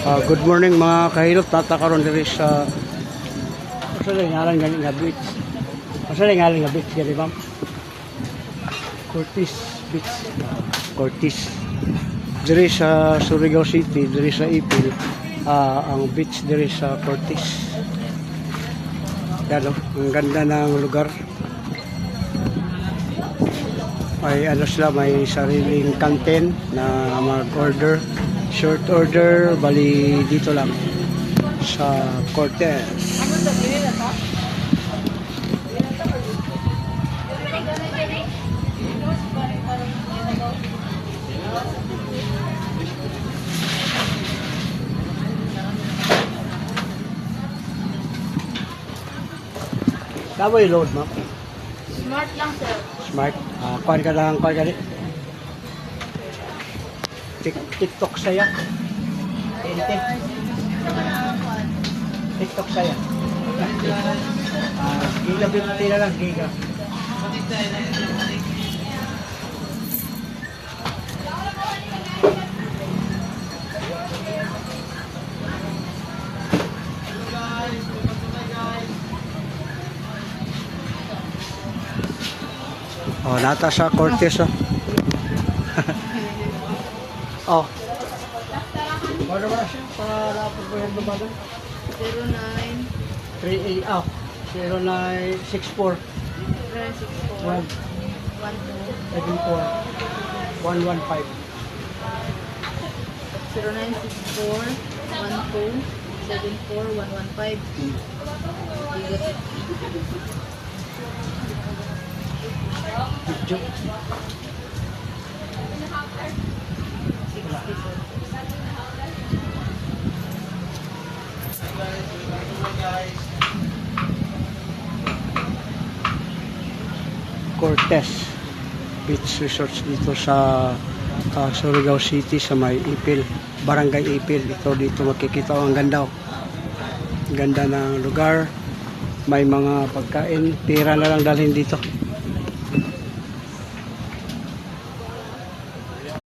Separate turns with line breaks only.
Good morning mga kahilot, natakaroon diri sa masala ngalan nga beach. Masala ngalan nga beach diri ma'am. Curtis Beach. Curtis. Diri sa Surigao City, diri sa Ipil, ang beach diri sa Curtis. Yan, ang ganda ng lugar. May ano sila, may sariling canteen na mag-order. Short order, bali dito lang sa Cortez. Kaboy load, ma'am?
Smart lang, sir.
Smart. Kuhan ka lang, kuhan ka rin. TikTok saya. TikTok saya. Giga 50 na lang, giga. Oh, nata sa Cortez, oh. Oh. Ano ba siya? Para po yung babagan?
09
38, 0964
064
74 115.
0964 12 74 115.
Video. Cortez Beach Resorts dito sa Surigao City sa may Ipil, Barangay Ipil. Dito makikita ang ganda, ganda ng lugar, may mga pagkain, pira na lang dalhin dito.